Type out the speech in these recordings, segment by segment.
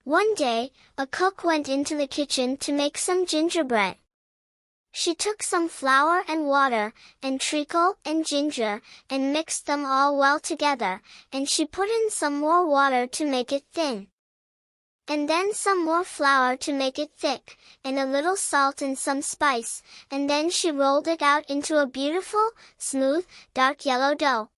One day, a cook went into the kitchen to make some gingerbread. She took some flour and water, and treacle and ginger, and mixed them all well together, and she put in some more water to make it thin. And then some more flour to make it thick, and a little salt and some spice, and then she rolled it out into a beautiful, smooth, dark yellow dough.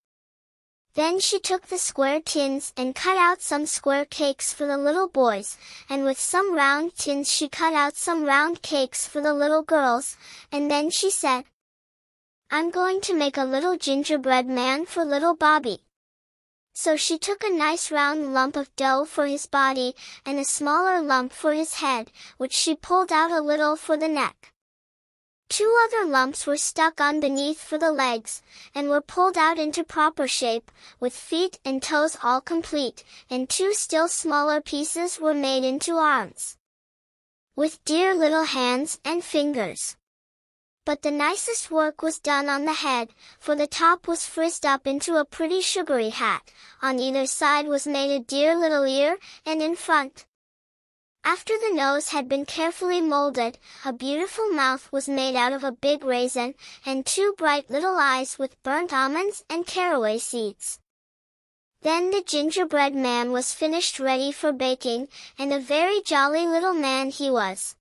Then she took the square tins and cut out some square cakes for the little boys, and with some round tins she cut out some round cakes for the little girls, and then she said, "I'm going to make a little gingerbread man for little Bobby." So she took a nice round lump of dough for his body, and a smaller lump for his head, which she pulled out a little for the neck. Two other lumps were stuck on beneath for the legs, and were pulled out into proper shape, with feet and toes all complete, and two still smaller pieces were made into arms, with dear little hands and fingers. But the nicest work was done on the head, for the top was frizzed up into a pretty sugary hat, on either side was made a dear little ear, and in front, after the nose had been carefully molded, a beautiful mouth was made out of a big raisin, and two bright little eyes with burnt almonds and caraway seeds. Then the gingerbread man was finished ready for baking, and a very jolly little man he was.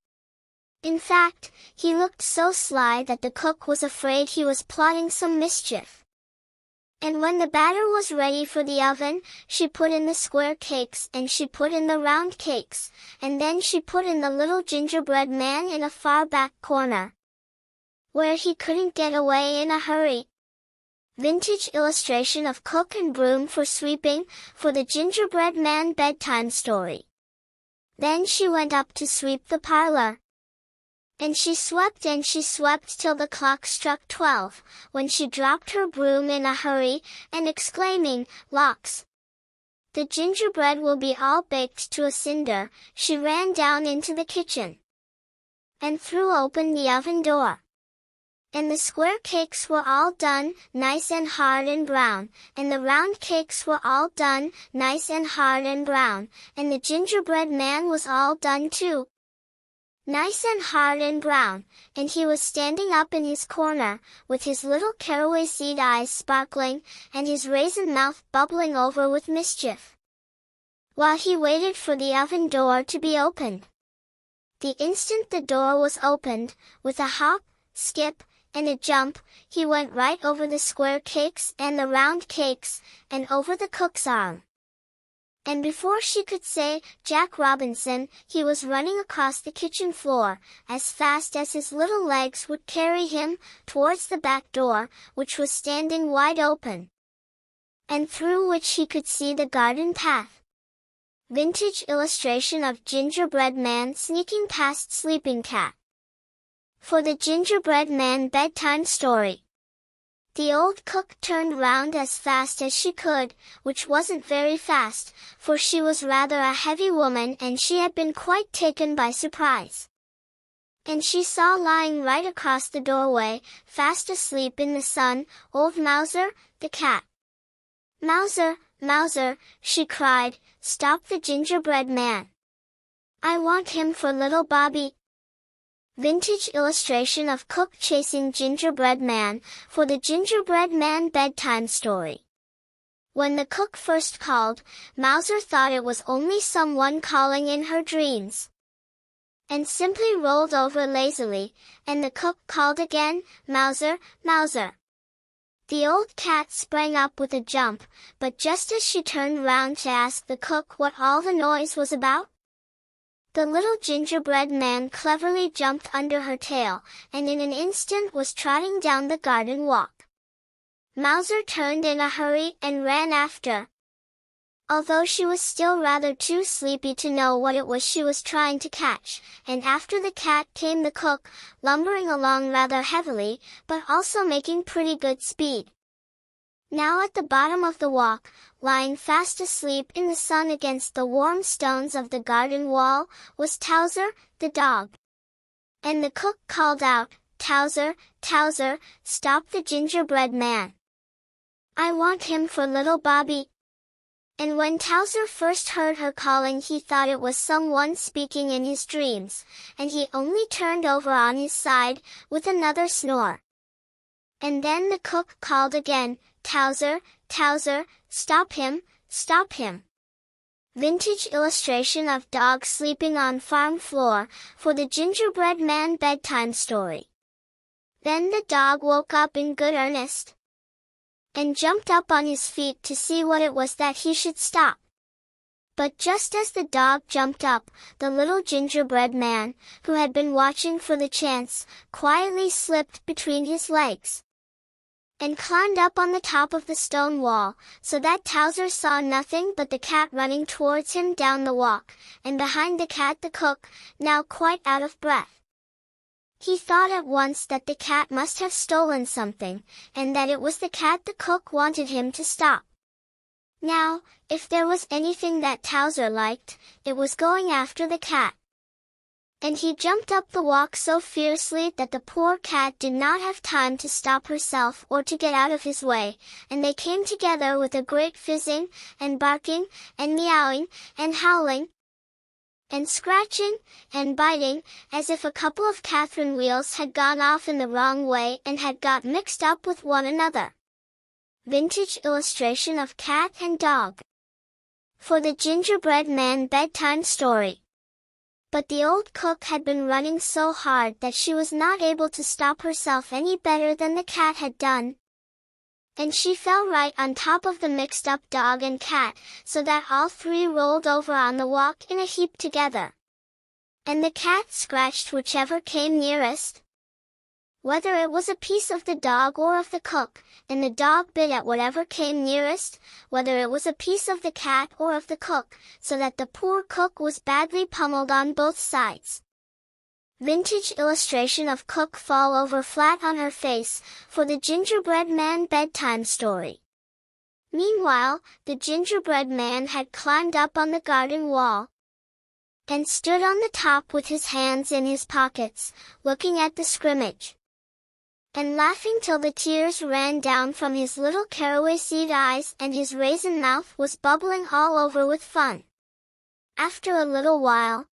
In fact, he looked so sly that the cook was afraid he was plotting some mischief. And when the batter was ready for the oven, she put in the square cakes and she put in the round cakes, and then she put in the little gingerbread man in a far back corner, where he couldn't get away in a hurry. Vintage illustration of cook and broom for sweeping, for the Gingerbread Man bedtime story. Then she went up to sweep the parlor. And she swept till the clock struck 12, when she dropped her broom in a hurry, and exclaiming, "Locks! The gingerbread will be all baked to a cinder," she ran down into the kitchen, and threw open the oven door. And the square cakes were all done, nice and hard and brown, and the round cakes were all done, nice and hard and brown, and the gingerbread man was all done too, nice and hard and brown, and he was standing up in his corner, with his little caraway seed eyes sparkling, and his raisin mouth bubbling over with mischief, while he waited for the oven door to be opened. The instant the door was opened, with a hop, skip, and a jump, he went right over the square cakes and the round cakes, and over the cook's arm. And before she could say, "Jack Robinson," he was running across the kitchen floor, as fast as his little legs would carry him, towards the back door, which was standing wide open, and through which he could see the garden path. Vintage illustration of Gingerbread Man sneaking past sleeping cat. For the Gingerbread Man bedtime story. The old cook turned round as fast as she could, which wasn't very fast, for she was rather a heavy woman and she had been quite taken by surprise. And she saw lying right across the doorway, fast asleep in the sun, old Mouser, the cat. "Mouser, Mouser," she cried, "stop the gingerbread man. I want him for little Bobby." Vintage illustration of cook chasing gingerbread man, for the Gingerbread Man bedtime story. When the cook first called, Mouser thought it was only someone calling in her dreams, and simply rolled over lazily, and the cook called again, "Mouser, Mouser." The old cat sprang up with a jump, but just as she turned round to ask the cook what all the noise was about, the little gingerbread man cleverly jumped under her tail, and in an instant was trotting down the garden walk. Mouser turned in a hurry and ran after, although she was still rather too sleepy to know what it was she was trying to catch, and after the cat came the cook, lumbering along rather heavily, but also making pretty good speed. Now at the bottom of the walk, lying fast asleep in the sun against the warm stones of the garden wall, was Towser, the dog. And the cook called out, "Towser, Towser, stop the gingerbread man. I want him for little Bobby." And when Towser first heard her calling, he thought it was someone speaking in his dreams, and he only turned over on his side, with another snore. And then the cook called again, "Towser, Towser, stop him, stop him." Vintage illustration of dog sleeping on farm floor, for the Gingerbread Man bedtime story. Then the dog woke up in good earnest, and jumped up on his feet to see what it was that he should stop. But just as the dog jumped up, the little gingerbread man, who had been watching for the chance, quietly slipped between his legs and climbed up on the top of the stone wall, so that Towser saw nothing but the cat running towards him down the walk, and behind the cat the cook, now quite out of breath. He thought at once that the cat must have stolen something, and that it was the cat the cook wanted him to stop. Now, if there was anything that Towser liked, it was going after the cat. And he jumped up the walk so fiercely that the poor cat did not have time to stop herself or to get out of his way, and they came together with a great fizzing, and barking, and meowing, and howling, and scratching, and biting, as if a couple of Catherine wheels had gone off in the wrong way and had got mixed up with one another. Vintage illustration of cat and dog, for the Gingerbread Man bedtime story. But the old cook had been running so hard that she was not able to stop herself any better than the cat had done. And she fell right on top of the mixed-up dog and cat, so that all three rolled over on the walk in a heap together. And the cat scratched whichever came nearest, whether it was a piece of the dog or of the cook, and the dog bit at whatever came nearest, whether it was a piece of the cat or of the cook, so that the poor cook was badly pummeled on both sides. Vintage illustration of cook fall over flat on her face, for the Gingerbread Man bedtime story. Meanwhile, the Gingerbread Man had climbed up on the garden wall, and stood on the top with his hands in his pockets, looking at the scrimmage, and laughing till the tears ran down from his little caraway seed eyes, and his raisin mouth was bubbling all over with fun. After a little while,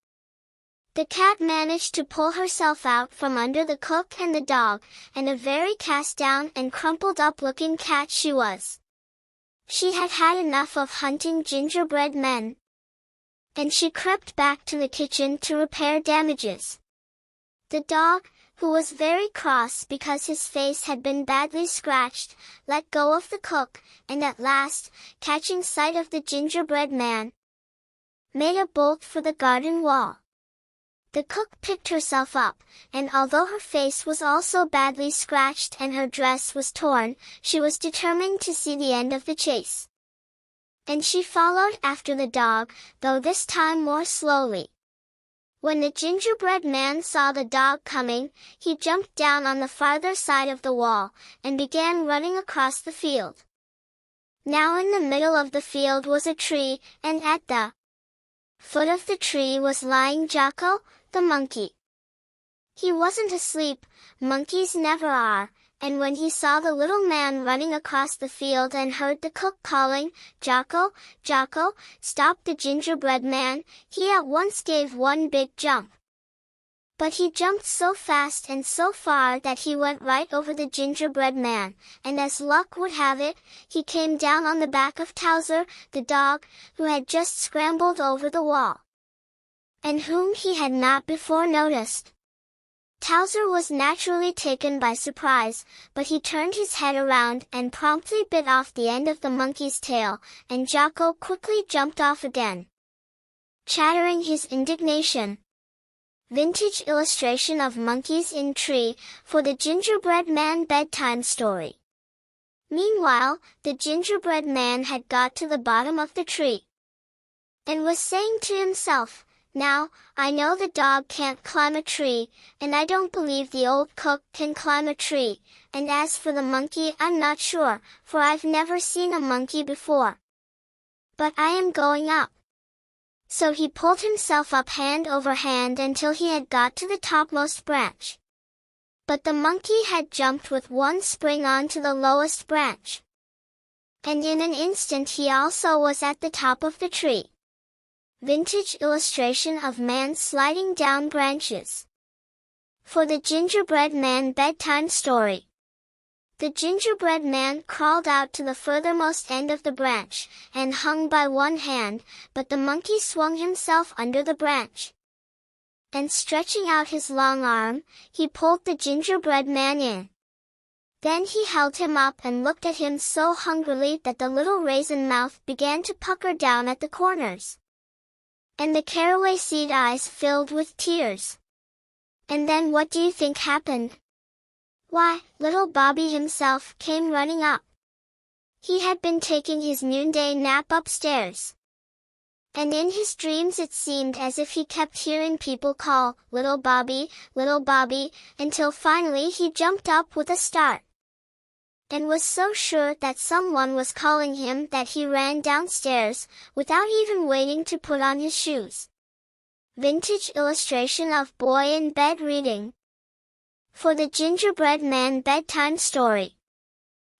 the cat managed to pull herself out from under the cook and the dog, and a very cast-down and crumpled-up looking cat she was. She had had enough of hunting gingerbread men, and she crept back to the kitchen to repair damages. The dog, who was very cross because his face had been badly scratched, let go of the cook, and at last, catching sight of the gingerbread man, made a bolt for the garden wall. The cook picked herself up, and although her face was also badly scratched and her dress was torn, she was determined to see the end of the chase. And she followed after the dog, though this time more slowly. When the gingerbread man saw the dog coming, he jumped down on the farther side of the wall, and began running across the field. Now in the middle of the field was a tree, and at the foot of the tree was lying Jocko, the monkey. He wasn't asleep, monkeys never are, and when he saw the little man running across the field and heard the cook calling, "Jocko, Jocko, stop the gingerbread man," he at once gave one big jump. But he jumped so fast and so far that he went right over the gingerbread man, and as luck would have it, he came down on the back of Towser, the dog, who had just scrambled over the wall, and whom he had not before noticed. Towser was naturally taken by surprise, but he turned his head around and promptly bit off the end of the monkey's tail, and Jocko quickly jumped off again, chattering his indignation. Vintage illustration of monkeys in tree, for the Gingerbread Man bedtime story. Meanwhile, the gingerbread man had got to the bottom of the tree, and was saying to himself, "Now, I know the dog can't climb a tree, and I don't believe the old cook can climb a tree, and as for the monkey I'm not sure, for I've never seen a monkey before. But I am going up." So he pulled himself up hand over hand until he had got to the topmost branch. But the monkey had jumped with one spring onto the lowest branch, And in an instant he also was at the top of the tree. Vintage illustration of man sliding down branches. For the Gingerbread Man bedtime story. The gingerbread man crawled out to the furthermost end of the branch, and hung by one hand, but the monkey swung himself under the branch. And stretching out his long arm, he pulled the gingerbread man in. Then he held him up and looked at him so hungrily that the little raisin mouth began to pucker down at the corners. And the caraway seed eyes filled with tears. And then what do you think happened? Why, little Bobby himself came running up. He had been taking his noonday nap upstairs. And in his dreams it seemed as if he kept hearing people call, "Little Bobby, until finally he jumped up with a start. And was so sure that someone was calling him that he ran downstairs, without even waiting to put on his shoes. Vintage illustration of boy in bed reading. For the Gingerbread Man bedtime story.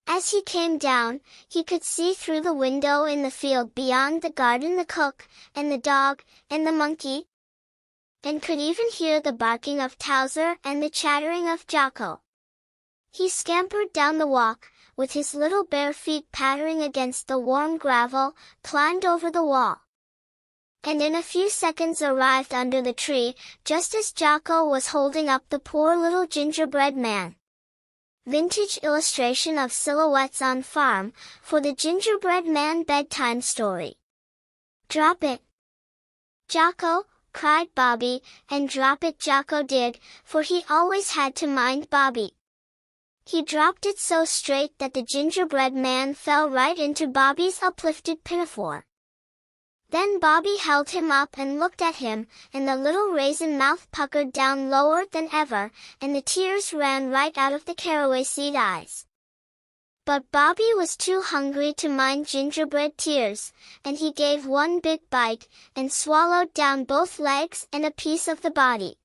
As he came down, he could see through the window in the field beyond the garden the cook, and the dog, and the monkey, and could even hear the barking of Towser and the chattering of Jocko. He scampered down the walk, with his little bare feet pattering against the warm gravel, climbed over the wall, and in a few seconds arrived under the tree, just as Jocko was holding up the poor little gingerbread man. Vintage illustration of silhouettes on farm, for the Gingerbread Man bedtime story. Drop it, Jocko, cried Bobby, and drop it Jocko did, for he always had to mind Bobby. He dropped it so straight that the gingerbread man fell right into Bobby's uplifted pinafore. Then Bobby held him up and looked at him, and the little raisin mouth puckered down lower than ever, and the tears ran right out of the caraway seed eyes. But Bobby was too hungry to mind gingerbread tears, and he gave one big bite, and swallowed down both legs and a piece of the body.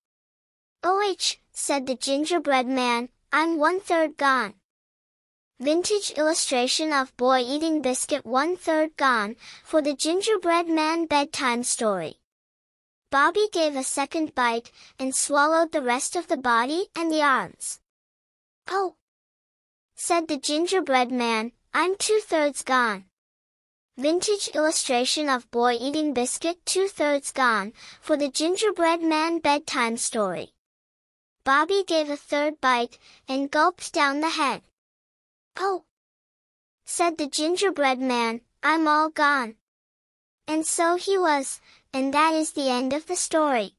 "Oh," said the gingerbread man, "I'm 1/3 gone." Vintage illustration of boy eating biscuit 1/3 gone, for the Gingerbread Man bedtime story. Bobby gave a second bite, and swallowed the rest of the body and the arms. "Oh," said the gingerbread man, "I'm 2/3 gone." Vintage illustration of boy eating biscuit 2/3 gone, for the Gingerbread Man bedtime story. Bobby gave a third bite, and gulped down the head. "Oh," said the gingerbread man, "I'm all gone." And so he was, and that is the end of the story.